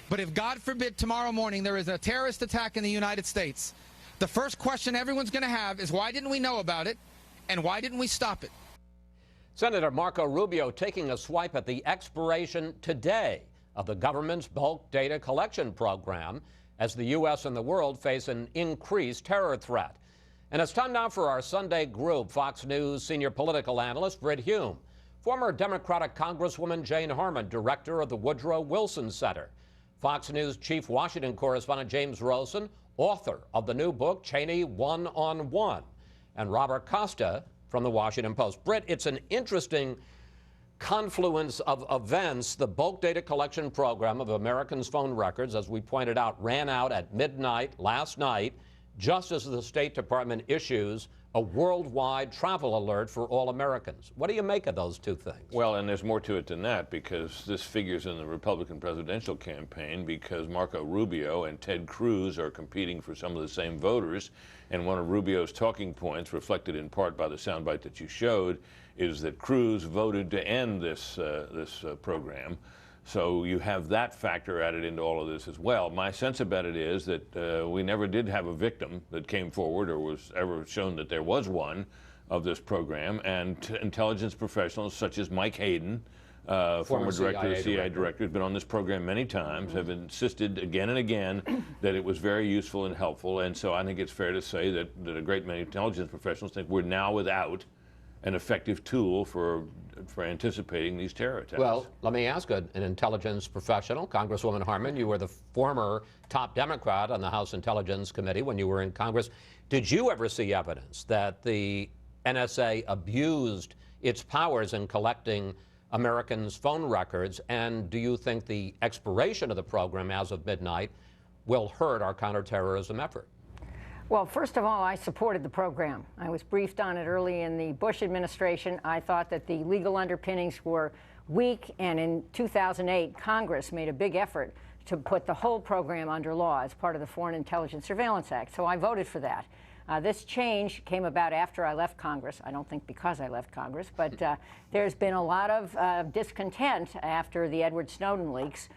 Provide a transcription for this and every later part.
But if, God forbid, tomorrow morning there is a terrorist attack in the United States, the first question everyone's going to have is, why didn't we know about it, and why didn't we stop it? Senator Marco Rubio taking a swipe at the expiration today of the government's bulk data collection program as the U.S. and the world face an increased terror threat. And it's time now for our Sunday group, Fox News senior political analyst Brit Hume, former Democratic Congresswoman Jane Harman, director of the Woodrow Wilson Center, Fox News chief Washington correspondent James Rosen, author of the new book, Cheney One-on-One, and Robert Costa from the Washington Post. Brit, it's an interesting confluence of events. The bulk data collection program of Americans' phone records, as we pointed out, ran out at midnight last night, just as the State Department issues a worldwide travel alert for all Americans. What do you make of those two things? Well, and there's more to it than that, because this figures in the Republican presidential campaign, because Marco Rubio and Ted Cruz are competing for some of the same voters. And one of Rubio's talking points, reflected in part by the soundbite that you showed, is that Cruz voted to end this program. So you have that factor added into all of this as well. My sense about it is that we never did have a victim that came forward or was ever shown that there was one of this program. And intelligence professionals such as Mike Hayden, former director, CIA director, has been on this program many times, have insisted again and again that it was very useful and helpful. And so I think it's fair to say that a great many intelligence professionals think we're now without an effective tool for anticipating these terror attacks. Well, let me ask an intelligence professional, Congresswoman Harman, you were the former top Democrat on the House Intelligence Committee when you were in Congress. Did you ever see evidence that the NSA abused its powers in collecting Americans' phone records? And do you think the expiration of the program as of midnight will hurt our counterterrorism effort? Well, first of all, I supported the program. I was briefed on it early in the Bush administration. I thought that the legal underpinnings were weak, and in 2008, Congress made a big effort to put the whole program under law as part of the Foreign Intelligence Surveillance Act. So I voted for that. This change came about after I left Congress. I don't think because I left Congress, but there's been a lot of discontent after the Edward Snowden leaks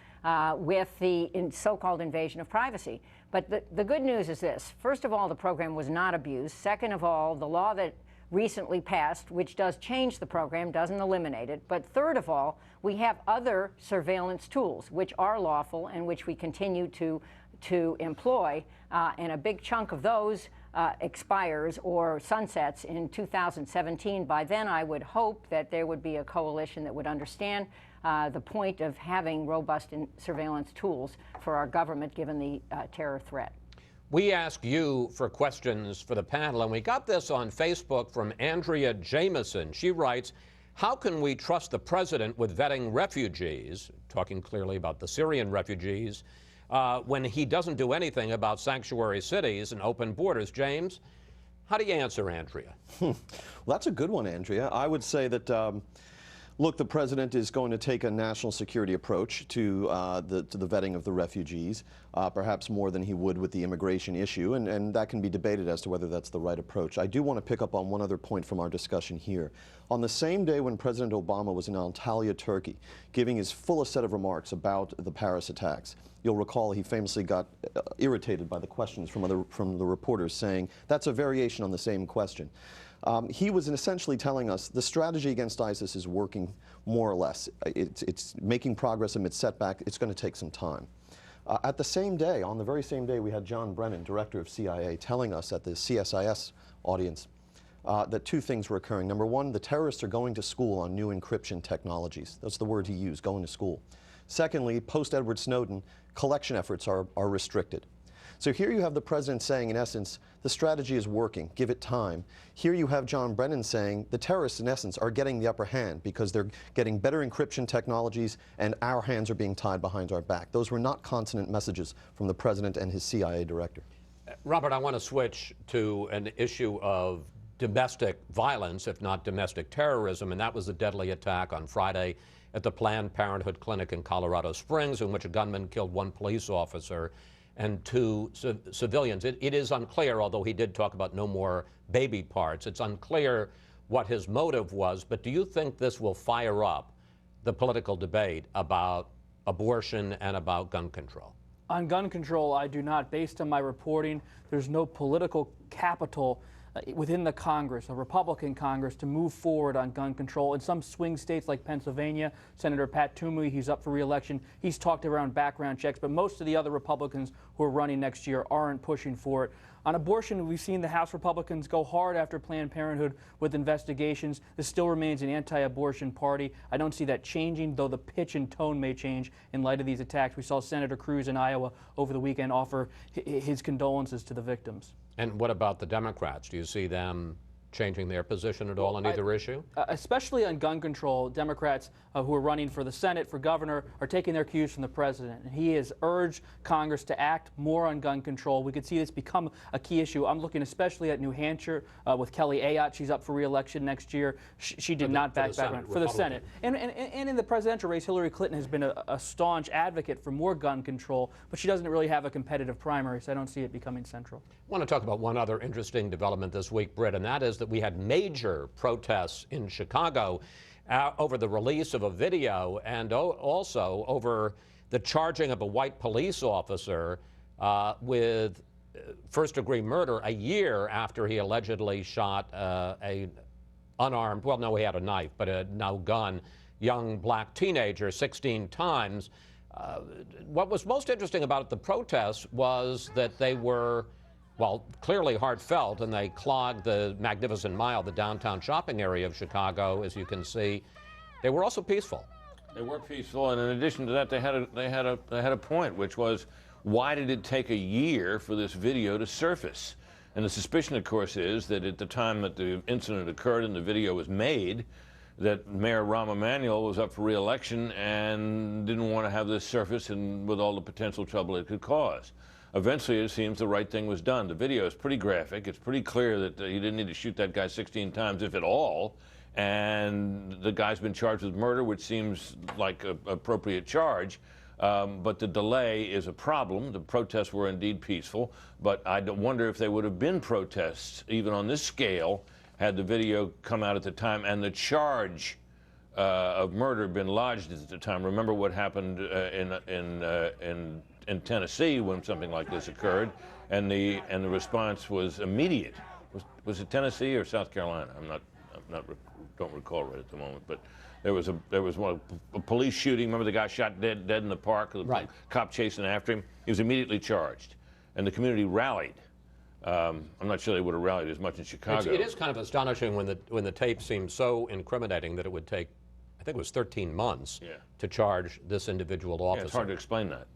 with the so-called invasion of privacy. But the good news is this. First of all, the program was not abused. Second of all, the law that recently passed, which does change the program, doesn't eliminate it. But third of all, we have other surveillance tools, which are lawful and which we continue to employ. And a big chunk of those expires or sunsets in 2017. By then, I would hope that there would be a coalition that would understand the point of having robust surveillance tools for our government, given the terror threat. We asked you for questions for the panel, and we got this on Facebook from Andrea Jameson. She writes, how can we trust the president with vetting refugees, talking clearly about the Syrian refugees, when he doesn't do anything about sanctuary cities and open borders? James, how do you answer Andrea? Well, that's a good one, Andrea. I would say that look, the president is going to take a national security approach to the vetting of the refugees, perhaps more than he would with the immigration issue, and that can be debated as to whether that's the right approach. I do want to pick up on one other point from our discussion here. On the same day when President Obama was in Antalya, Turkey, giving his fullest set of remarks about the Paris attacks, you'll recall he famously got irritated by the questions from the reporters saying, that's a variation on the same question. He was essentially telling us the strategy against ISIS is working more or less. It's making progress amidst setback. It's going to take some time. At the same day, on the very same day, we had John Brennan, director of CIA, telling us at the CSIS audience that two things were occurring. Number one, the terrorists are going to school on new encryption technologies. That's the word he used, going to school. Secondly, post-Edward Snowden, collection efforts are restricted. So here you have the president saying, in essence, the strategy is working, give it time. Here you have John Brennan saying the terrorists, in essence, are getting the upper hand because they're getting better encryption technologies and our hands are being tied behind our back. Those were not consonant messages from the president and his CIA director. Robert, I want to switch to an issue of domestic violence, if not domestic terrorism, and that was the deadly attack on Friday at the Planned Parenthood clinic in Colorado Springs, in which a gunman killed one police officer and two civilians. It is unclear, although he did talk about no more baby parts, it's unclear what his motive was, but do you think this will fire up the political debate about abortion and about gun control? On gun control, I do not. Based on my reporting, there's no political capital within the Congress, a Republican Congress, to move forward on gun control. In some swing states like Pennsylvania, Senator Pat Toomey, he's up for re-election. He's talked around background checks, but most of the other Republicans who are running next year aren't pushing for it. On abortion, we've seen the House Republicans go hard after Planned Parenthood with investigations. This still remains an anti-abortion party. I don't see that changing, though the pitch and tone may change in light of these attacks. We saw Senator Cruz in Iowa over the weekend offer his condolences to the victims. And what about the Democrats? Do you see them changing their position at all on either issue? Especially on gun control, Democrats who are running for the Senate, for governor, are taking their cues from the president. And he has urged Congress to act more on gun control. We could see this become a key issue. I'm looking especially at New Hampshire with Kelly Ayotte. She's up for re-election next year. She did not back for the Senate. And in the presidential race, Hillary Clinton has been a staunch advocate for more gun control, but she doesn't really have a competitive primary, so I don't see it becoming central. I want to talk about one other interesting development this week, Brit, and that is that we had major protests in Chicago over the release of a video and also over the charging of a white police officer with first-degree murder a year after he allegedly shot a unarmed, well, no, he had a knife, but a no gun, young black teenager 16 times. What was most interesting about the protests was that they were, well, clearly heartfelt, and they clogged the Magnificent Mile, the downtown shopping area of Chicago, as you can see. They were also peaceful. They were peaceful, and in addition to that, they had a point, which was, why did it take a year for this video to surface? And the suspicion, of course, is that at the time that the incident occurred and the video was made, that Mayor Rahm Emanuel was up for re-election and didn't want to have this surface and with all the potential trouble it could cause. Eventually, it seems the right thing was done. The video is pretty graphic. It's pretty clear that he didn't need to shoot that guy 16 times, if at all. And the guy's been charged with murder, which seems like an appropriate charge. But the delay is a problem. The protests were indeed peaceful. But I wonder if there would have been protests, even on this scale, had the video come out at the time and the charge of murder been lodged at the time. Remember what happened in Tennessee when something like this occurred, and the response was immediate. Was it Tennessee or South Carolina? Don't recall right at the moment, but there was a police shooting. Remember the guy shot dead in the park? The right. Cop chasing after him. He was immediately charged, and the community rallied. I'm not sure they would have rallied as much in Chicago. It is kind of astonishing when the tape seems so incriminating that it would take, I think it was 13 months to charge this individual officer. Yeah, it's hard to explain that.